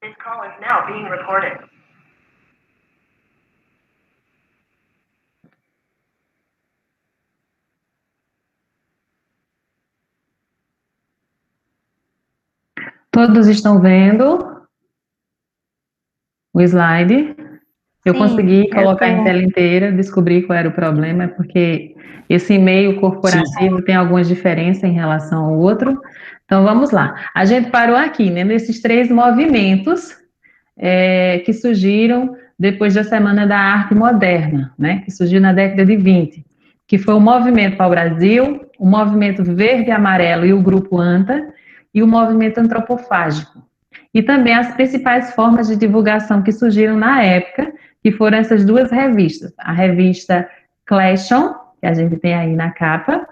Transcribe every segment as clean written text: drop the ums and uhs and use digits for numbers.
This call is now being recorded. Todos estão vendo o slide? Eu consegui colocar em tela inteira, descobri qual era o problema, porque esse e-mail corporativo tem algumas diferenças em relação ao outro. Então, vamos lá. A gente parou aqui, né, nesses 3 movimentos que surgiram depois da Semana da Arte Moderna, né, que surgiu na década de 20, que foi o Movimento Pau-Brasil, o Movimento Verde e Amarelo e o Grupo ANTA, e o Movimento Antropofágico. E também as principais formas de divulgação que surgiram na época, que foram essas 2 revistas. A revista Clashon, que a gente tem aí na capa,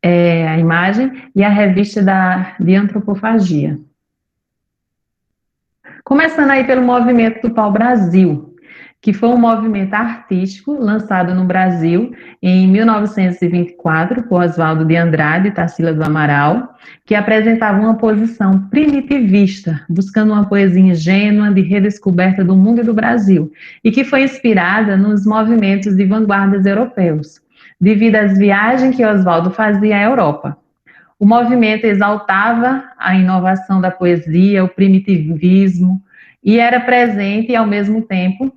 a imagem, e a revista de Antropofagia. Começando aí pelo movimento do Pau-Brasil, que foi um movimento artístico lançado no Brasil em 1924 por Oswaldo de Andrade e Tarsila do Amaral, que apresentava uma posição primitivista, buscando uma poesia ingênua de redescoberta do mundo e do Brasil, e que foi inspirada nos movimentos de vanguardas europeus, devido às viagens que Oswaldo fazia à Europa. O movimento exaltava a inovação da poesia, o primitivismo, e era presente ao mesmo tempo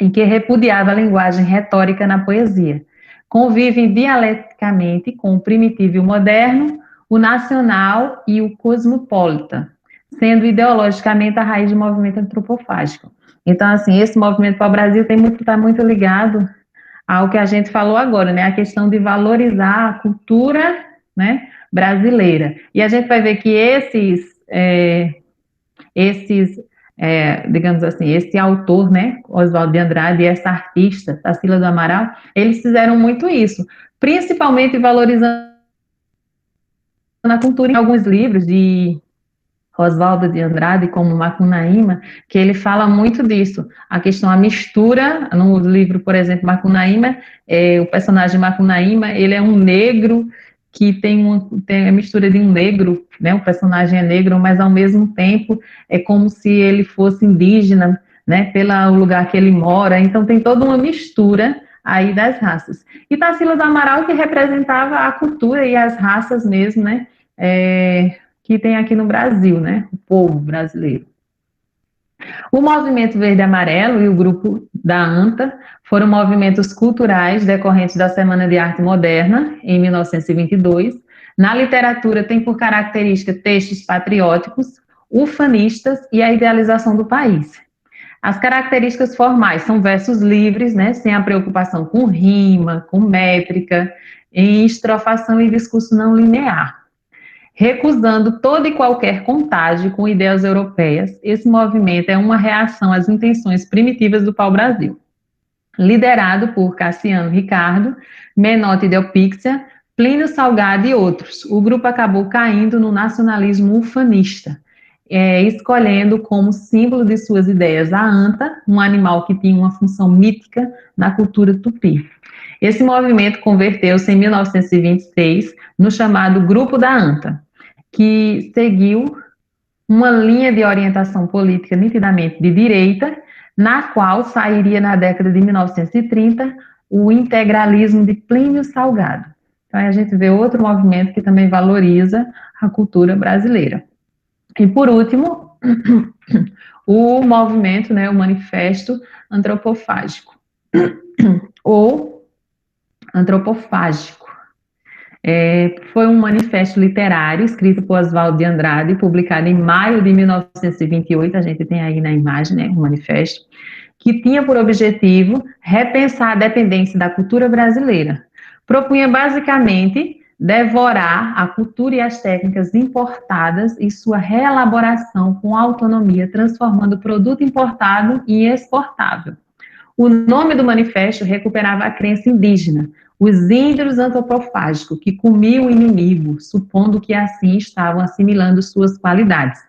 em que repudiava a linguagem retórica na poesia. Convivem dialeticamente com o primitivo e o moderno, o nacional e o cosmopolita, sendo ideologicamente a raiz do movimento antropofágico. Então, assim, esse movimento para o Brasil está muito ligado ao que a gente falou agora, né? A questão de valorizar a cultura, né, brasileira. E a gente vai ver que digamos assim, esse autor, né, Oswaldo de Andrade, e essa artista, Tarsila do Amaral, eles fizeram muito isso, principalmente valorizando a cultura. Em alguns livros de Oswaldo de Andrade, como Macunaíma, que ele fala muito disso, a questão, a mistura, no livro, por exemplo, Macunaíma, o personagem Macunaíma, ele é um negro que tem a mistura de um negro, né, o personagem é negro, mas ao mesmo tempo é como se ele fosse indígena, né, pelo lugar que ele mora, então tem toda uma mistura aí das raças. E Tarsila do Amaral, que representava a cultura e as raças mesmo, né, que tem aqui no Brasil, né, o povo brasileiro. O Movimento Verde e Amarelo e o Grupo da ANTA foram movimentos culturais decorrentes da Semana de Arte Moderna, em 1922. Na literatura, tem por característica textos patrióticos, ufanistas e a idealização do país. As características formais são versos livres, né, sem a preocupação com rima, com métrica, em estrofação e discurso não linear. Recusando toda e qualquer contágio com ideias europeias, esse movimento é uma reação às intenções primitivas do pau-brasil. Liderado por Cassiano Ricardo, Menotti Del Picchia, Plínio Salgado e outros, o grupo acabou caindo no nacionalismo ufanista, escolhendo como símbolo de suas ideias a anta, um animal que tinha uma função mítica na cultura tupi. Esse movimento converteu-se em 1926 no chamado Grupo da Anta, que seguiu uma linha de orientação política nitidamente de direita, na qual sairia na década de 1930 o integralismo de Plínio Salgado. Então, a gente vê outro movimento que também valoriza a cultura brasileira. E, por último, o movimento, né, o Manifesto Antropofágico, ou Antropofágico. Foi um manifesto literário escrito por Oswaldo de Andrade, publicado em maio de 1928, a gente tem aí na imagem, né, um manifesto, que tinha por objetivo repensar a dependência da cultura brasileira. Propunha basicamente devorar a cultura e as técnicas importadas e sua reelaboração com autonomia, transformando o produto importado em exportável. O nome do manifesto recuperava a crença indígena, os índios antropofágicos, que comiam o inimigo, supondo que assim estavam assimilando suas qualidades.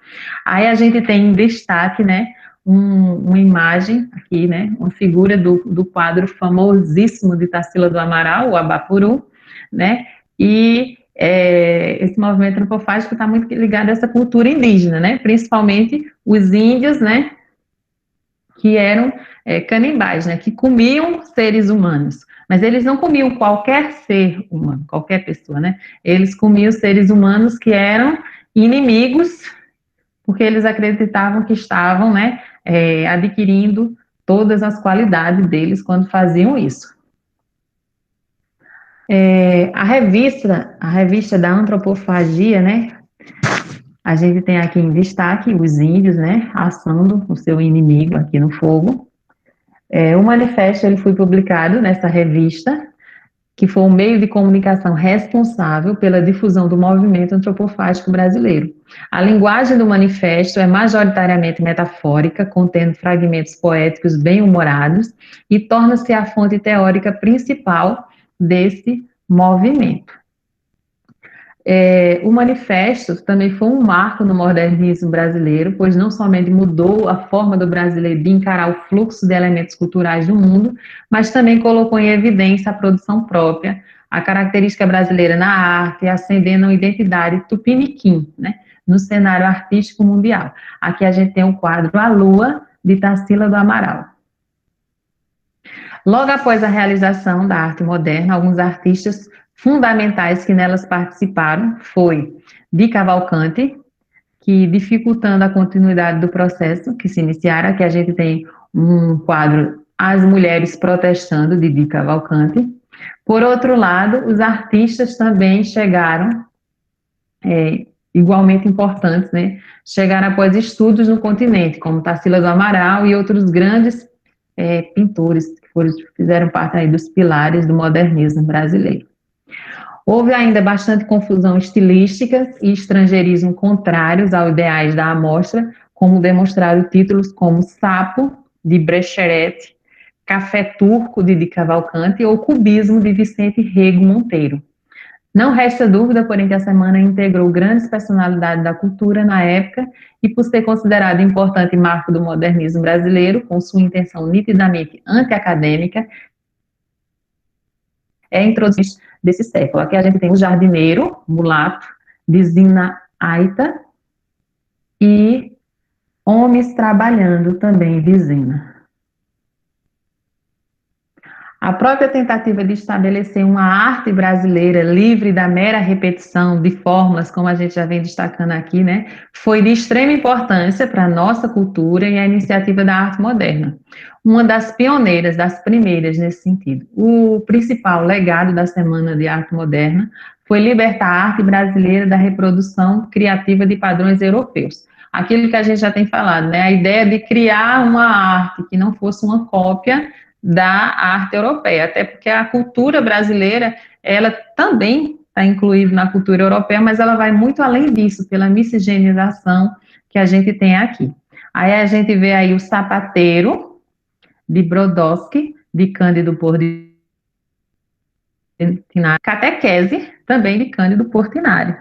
Aí a gente tem em destaque, né, uma imagem aqui, né, uma figura do quadro famosíssimo de Tarsila do Amaral, o Abapuru, né, e esse movimento antropofágico está muito ligado a essa cultura indígena, né? Principalmente os índios, né? Que eram canibais, né? Que comiam seres humanos. Mas eles não comiam qualquer ser humano, qualquer pessoa, né? Eles comiam seres humanos que eram inimigos, porque eles acreditavam que estavam, né? Adquirindo todas as qualidades deles quando faziam isso. A revista da antropofagia, né? A gente tem aqui em destaque os índios, né? Assando o seu inimigo aqui no fogo. O manifesto ele foi publicado nessa revista, que foi um meio de comunicação responsável pela difusão do movimento antropofágico brasileiro. A linguagem do manifesto é majoritariamente metafórica, contendo fragmentos poéticos bem-humorados e torna-se a fonte teórica principal desse movimento. O manifesto também foi um marco no modernismo brasileiro, pois não somente mudou a forma do brasileiro de encarar o fluxo de elementos culturais do mundo, mas também colocou em evidência a produção própria, a característica brasileira na arte, acendendo uma identidade tupiniquim, né, no cenário artístico mundial. Aqui a gente tem o quadro A Lua, de Tarsila do Amaral. Logo após a realização da arte moderna, alguns artistas fundamentais que nelas participaram foi Di Cavalcanti, que dificultando a continuidade do processo que se iniciara, que a gente tem um quadro As Mulheres Protestando, de Di Cavalcanti. Por outro lado, os artistas também chegaram, igualmente importantes, né? Chegaram após estudos no continente, como Tarsila do Amaral e outros grandes pintores que fizeram parte aí dos pilares do modernismo brasileiro. Houve ainda bastante confusão estilística e estrangeirismo contrários aos ideais da amostra, como demonstraram títulos como Sapo, de Brecheret, Café Turco, de Cavalcanti, ou Cubismo, de Vicente Rego Monteiro. Não resta dúvida, porém, que a semana integrou grandes personalidades da cultura na época e, por ser considerado importante marco do modernismo brasileiro, com sua intenção nitidamente anti-acadêmica, introduzido desse século. Aqui a gente tem o jardineiro, mulato, de Zina Aita, e homens trabalhando também de Zina. A própria tentativa de estabelecer uma arte brasileira livre da mera repetição de formas, como a gente já vem destacando aqui, né, foi de extrema importância para a nossa cultura e a iniciativa da arte moderna. Uma das pioneiras, das primeiras nesse sentido. O principal legado da Semana de Arte Moderna foi libertar a arte brasileira da reprodução criativa de padrões europeus. Aquilo que a gente já tem falado, né, a ideia de criar uma arte que não fosse uma cópia da arte europeia, até porque a cultura brasileira, ela também está incluída na cultura europeia, mas ela vai muito além disso, pela miscigenação que a gente tem aqui. Aí a gente vê aí o Sapateiro, de Brodowski, de Cândido Portinari, Catequese, também de Cândido Portinari.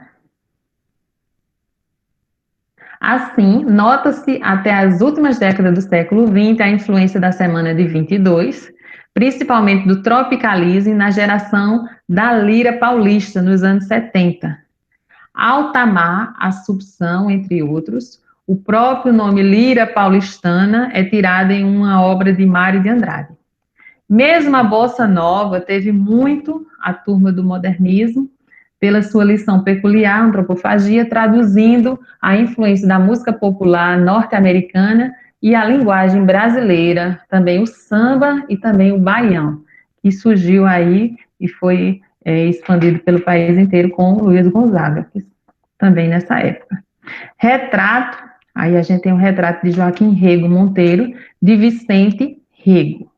Assim, nota-se até as últimas décadas do século XX a influência da Semana de 22, principalmente do tropicalismo na geração da lira paulista nos anos 70. Altamar, Assunção, entre outros, o próprio nome lira paulistana é tirado em uma obra de Mário de Andrade. Mesmo a Bossa Nova teve muito a turma do modernismo, pela sua lição peculiar, antropofagia, traduzindo a influência da música popular norte-americana e a linguagem brasileira, também o samba e também o baião, que surgiu aí e foi expandido pelo país inteiro com o Luiz Gonzaga, também nessa época. Retrato, aí a gente tem um retrato de Joaquim Rego Monteiro, de Vicente Rego.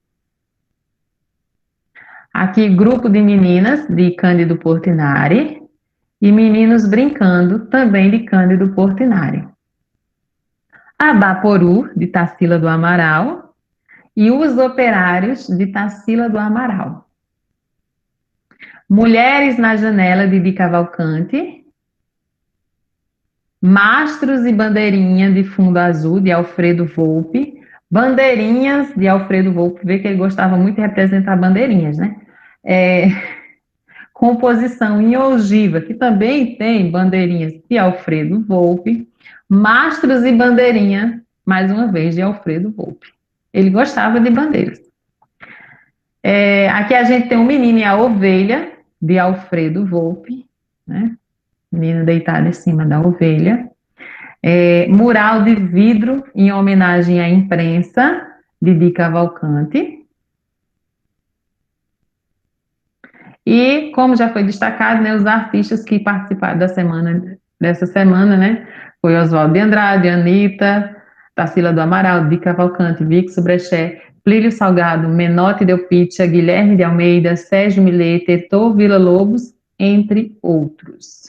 Aqui, grupo de meninas, de Cândido Portinari, e meninos brincando, também de Cândido Portinari. Abaporu, de Tarsila do Amaral, e Os Operários, de Tarsila do Amaral. Mulheres na Janela, de Cavalcanti. Mastros e Bandeirinha, de Fundo Azul, de Alfredo Volpi. Bandeirinhas, de Alfredo Volpi, vê que ele gostava muito de representar bandeirinhas, né? composição em ogiva, que também tem bandeirinhas de Alfredo Volpi, mastros e bandeirinha, mais uma vez, de Alfredo Volpi. Ele gostava de bandeiras. Aqui a gente tem o Menino e a Ovelha, de Alfredo Volpi, né? Menino deitado em cima da ovelha. Mural de vidro em homenagem à imprensa, de Di Cavalcante. E, como já foi destacado, né, os artistas que participaram dessa semana, né, foi Oswaldo de Andrade, Anitta, Tarsila do Amaral, Di Cavalcante, Vic Sobreché, Plílio Salgado, Menotti Del Pitta, Guilherme de Almeida, Sérgio Millet, Heitor Villa-Lobos, entre outros.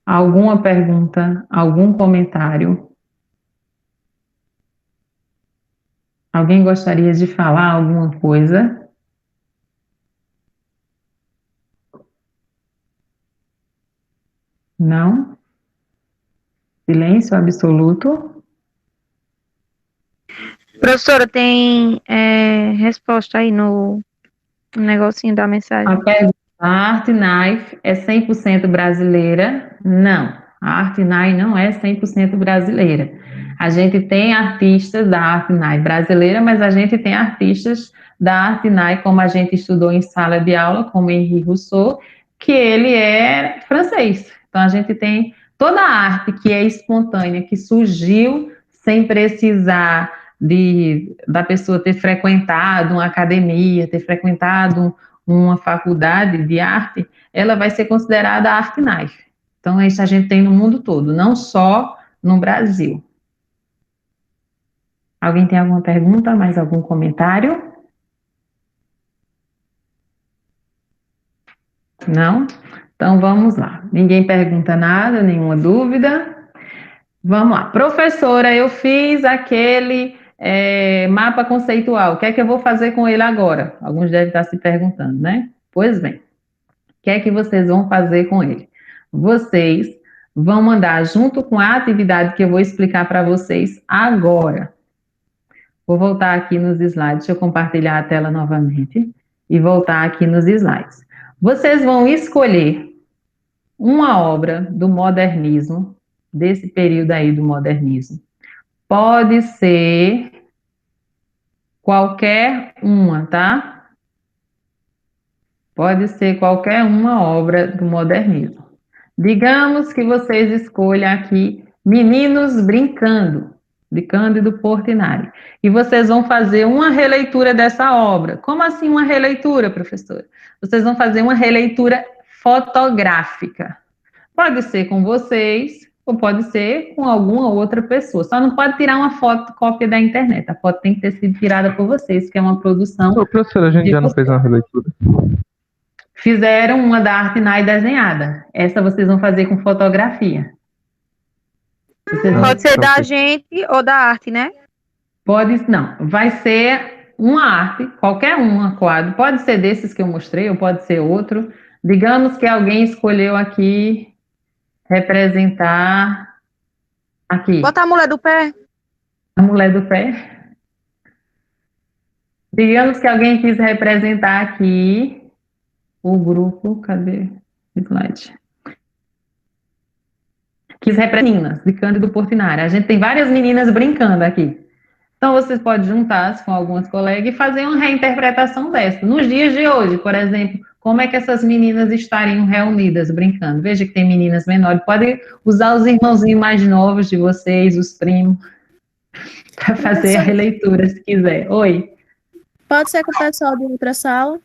Alguma pergunta, algum comentário? Alguém gostaria de falar alguma coisa? Não? Silêncio absoluto. Professora, tem resposta aí no negocinho da mensagem? A pergunta: a Art Knife é 100% brasileira? Não, a Art Knife não é 100% brasileira. A gente tem artistas da Art Knife brasileira, mas a gente tem artistas da Art Knife, como a gente estudou em sala de aula, como Henri Rousseau, que ele é francês. Então a gente tem toda a arte que é espontânea, que surgiu sem precisar da pessoa ter frequentado uma academia, ter frequentado uma faculdade de arte, ela vai ser considerada art knife. Então, isso a gente tem no mundo todo, não só no Brasil. Alguém tem alguma pergunta, mais algum comentário? Não? Então, vamos lá. Ninguém pergunta nada, nenhuma dúvida? Vamos lá. Professora, eu fiz aquele mapa conceitual, o que é que eu vou fazer com ele agora? Alguns devem estar se perguntando, né? Pois bem, o que é que vocês vão fazer com ele? Vocês vão mandar junto com a atividade que eu vou explicar para vocês agora. Vou voltar aqui nos slides, deixa eu compartilhar a tela novamente e voltar aqui nos slides. Vocês vão escolher uma obra do modernismo, desse período aí do modernismo. Pode ser qualquer uma, tá? Pode ser qualquer uma obra do modernismo. Digamos que vocês escolham aqui Meninos Brincando, de Cândido Portinari. E vocês vão fazer uma releitura dessa obra. Como assim uma releitura, professora? Vocês vão fazer uma releitura fotográfica. Pode ser com vocês, ou pode ser com alguma outra pessoa. Só não pode tirar uma foto cópia da internet. A foto tem que ter sido tirada por vocês, que é uma produção. Ô, professora, a gente já não fez uma releitura. Fizeram uma da Art Nai desenhada. Essa vocês vão fazer com fotografia. Pode ser da gente ou da arte, né? Pode, não. Vai ser uma arte, qualquer uma quadro. Pode ser desses que eu mostrei, ou pode ser outro. Digamos que alguém escolheu aqui representar aqui. Bota a mulher do pé. A mulher do pé. Digamos que alguém quis representar aqui o grupo, cadê o slide? Quis representar meninas, de Cândido Portinari. A gente tem várias meninas brincando aqui. Então, vocês podem juntar-se com algumas colegas e fazer uma reinterpretação dessa. Nos dias de hoje, por exemplo, como é que essas meninas estariam reunidas brincando? Veja que tem meninas menores. Podem usar os irmãozinhos mais novos de vocês, os primos, para fazer a releitura, se quiser. Oi? Pode ser com o pessoal de outra sala?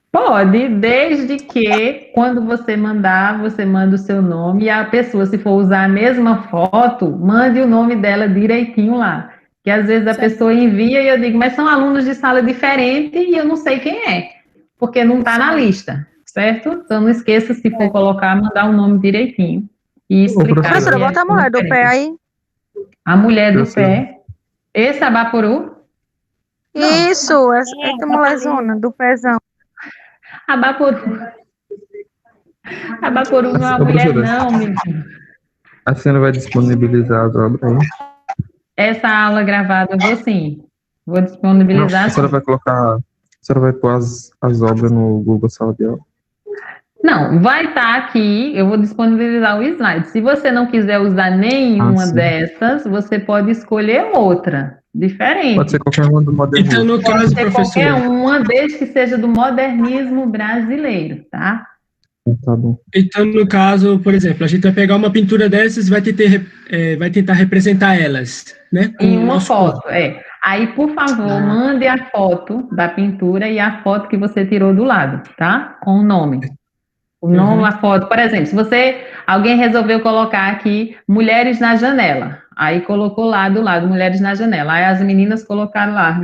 Pode, desde que quando você mandar, você manda o seu nome e a pessoa, se for usar a mesma foto, mande o nome dela direitinho lá. Que às vezes a pessoa envia e eu digo, mas são alunos de sala diferente e eu não sei quem é, porque não está na lista, certo? Então não esqueça, se for colocar, mandar o nome direitinho e explicar. Professora, bota a mulher do pé aí. A mulher do pé. Esse é a Baporu? Isso, essa mulherzona do pezão. A Baporu. A Baporu não é uma mulher, não, menino. A senhora vai disponibilizar as obras aí? Essa aula gravada eu vou sim. Vou Não, disponibilizar a senhora sim. vai colocar. A senhora vai pôr as obras no Google Sala de Aula. Não, vai estar aqui, eu vou disponibilizar o slide. Se você não quiser usar nenhuma Sim. dessas, você pode escolher outra, Pode diferente. ser qualquer uma do Então, modernismo. no Pode caso, ser qualquer professora, uma, desde que seja do modernismo brasileiro, tá? Tá bom. então, no caso, por exemplo, a gente vai pegar uma pintura dessas e vai tentar representar elas, né, com Em o uma nosso corpo. foto, é. Aí, por favor, Ah, mande a foto da pintura e a foto que você tirou do lado, tá? Com o nome. O nome, a foto, por exemplo, se alguém resolveu colocar aqui mulheres na janela, aí colocou lá do lado, mulheres na janela, aí as meninas colocaram lá,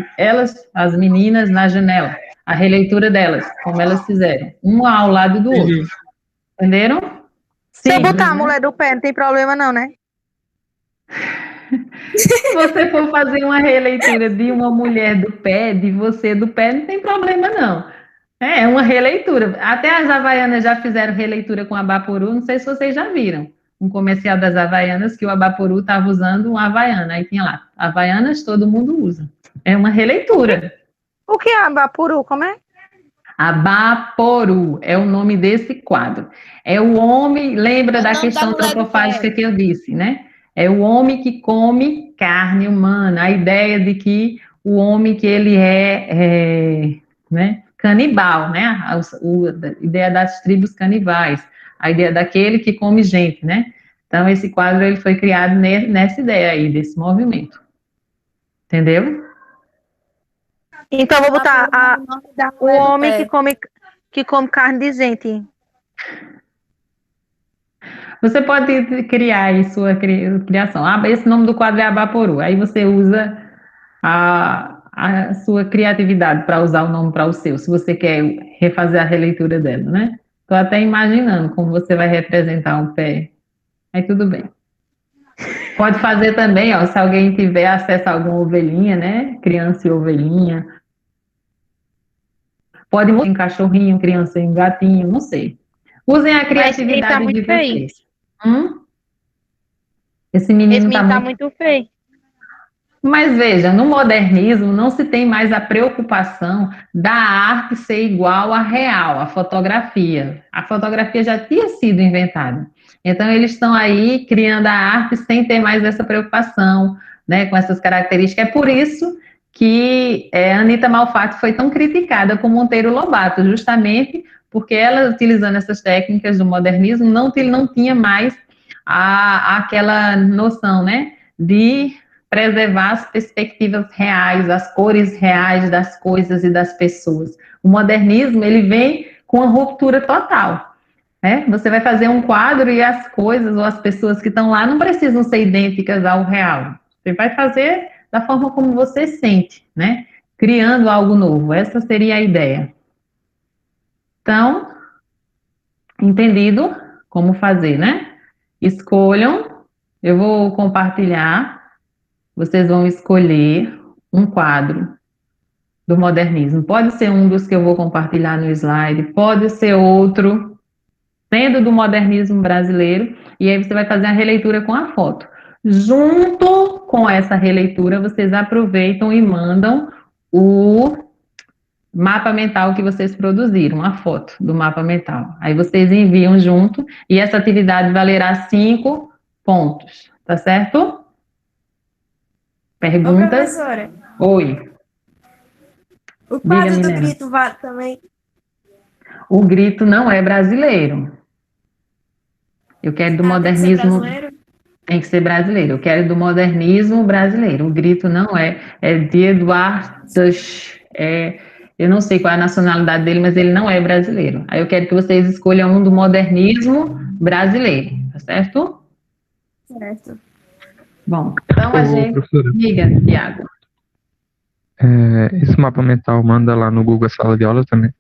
as meninas na janela, a releitura delas, como elas fizeram, uma ao lado do outro, entendi. entenderam? Se eu Simples, botar a né? mulher do pé, não tem problema não, né? Se você for fazer uma releitura de uma mulher do pé, de você do pé, não tem problema não. É uma releitura. Até as Havaianas já fizeram releitura com a Baporu, não sei se vocês já viram. Um comercial das Havaianas que o Abaporu estava usando uma Havaiana. Aí tinha lá, Havaianas todo mundo usa. É uma releitura. O que é abapuru? Como é? Abaporu é o nome desse quadro. É o homem, lembra É o da nome da questão mulher do antropofágica pé. que eu disse, né? É o homem que come carne humana. A ideia de que o homem que ele né, canibal, né? A ideia das tribos canibais, a ideia daquele que come gente, né? Então esse quadro ele foi criado nessa ideia aí desse movimento, entendeu? Então eu vou botar Abapuru é o nome da o mulher do homem pé. que come carne de gente. Você pode criar aí sua criação. Ah, esse nome do quadro é Abaporu. Aí você usa a sua criatividade para usar o nome para o seu, se você quer refazer a releitura dela, né? Estou até imaginando como você vai representar um pé. Aí tudo bem. Pode fazer também, ó, se alguém tiver acesso a alguma ovelhinha, né? Criança e ovelhinha. Pode mudar em cachorrinho, criança e gatinho, não sei. Usem a Mas esse menino tá criatividade de muito feio. vocês. Hum? Esse Esse menino está menino tá muito. muito feio. Mas veja, no modernismo não se tem mais a preocupação da arte ser igual à real, à fotografia. A fotografia já tinha sido inventada. Então eles estão aí criando a arte sem ter mais essa preocupação, né, com essas características. É por isso que Anita Malfatti foi tão criticada por Monteiro Lobato, justamente porque ela, utilizando essas técnicas do modernismo, não tinha mais aquela noção, né, de preservar as perspectivas reais, as cores reais das coisas e das pessoas. O modernismo, ele vem com uma ruptura total, né? Você vai fazer um quadro e as coisas ou as pessoas que estão lá não precisam ser idênticas ao real. Você vai fazer da forma como você sente, né? Criando algo novo. Essa seria a ideia. Então, entendido como fazer, né? Escolham, eu vou compartilhar. Vocês vão escolher um quadro do modernismo. Pode ser um dos que eu vou compartilhar no slide, pode ser outro, sendo do modernismo brasileiro, e aí você vai fazer a releitura com a foto. Junto com essa releitura, vocês aproveitam e mandam o mapa mental que vocês produziram, a foto do mapa mental. Aí vocês enviam junto, e essa atividade valerá 5 pontos, tá certo? Ô, Perguntas? professora, Oi. o Diga, quadro do Milena. grito vale também. O grito não é brasileiro. Eu quero do Ah, tem que ser modernismo, brasileiro? tem que ser brasileiro. Eu quero do modernismo brasileiro. O grito não é de Eduardo, eu não sei qual é a nacionalidade dele, mas ele não é brasileiro. Aí eu quero que vocês escolham um do modernismo brasileiro, tá certo? Certo. Bom, então a Ô, gente... professora, Diga, Tiago. esse mapa mental manda lá no Google Sala de Aula também.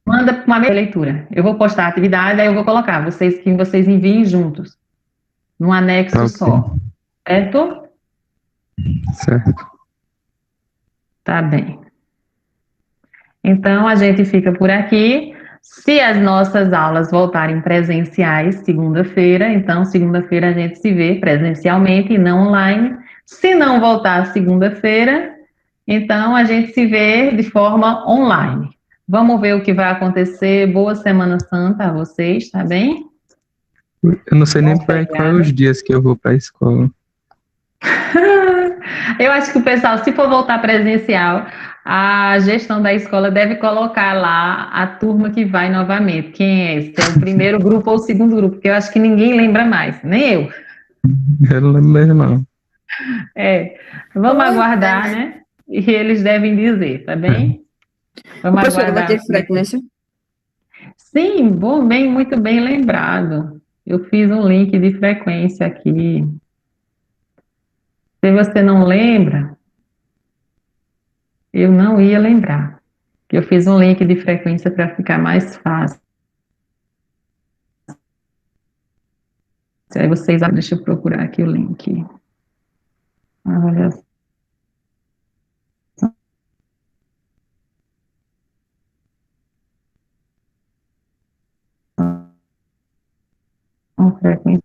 Manda uma leitura. Eu vou postar a atividade, aí eu vou colocar que vocês enviem juntos, num anexo Tá ok. só. Certo? Certo. Tá bem. Então, a gente fica por aqui. Se as nossas aulas voltarem presenciais, segunda-feira, então segunda-feira a gente se vê presencialmente e não online. Se não voltar segunda-feira, então a gente se vê de forma online. Vamos ver o que vai acontecer. Boa Semana Santa a vocês, tá bem? Eu não sei nem Bom para quais feriado. os dias que eu vou para a escola. Eu acho que o pessoal, se for voltar presencial, a gestão da escola deve colocar lá a turma que vai novamente. Quem é? Se é o primeiro grupo ou o segundo grupo, porque eu acho que ninguém lembra mais, nem eu. Eu não lembro mesmo, não. É, vamos aguardar, né? E eles devem dizer, tá bem? Vamos Professora, vai aguardar. ter frequência? Sim, bom, bem, muito bem lembrado. Eu fiz um link de frequência aqui. Se você não lembra, eu não ia lembrar. Eu fiz um link de frequência para ficar mais fácil. Aí vocês, deixa eu procurar aqui o link. Avaliação frequência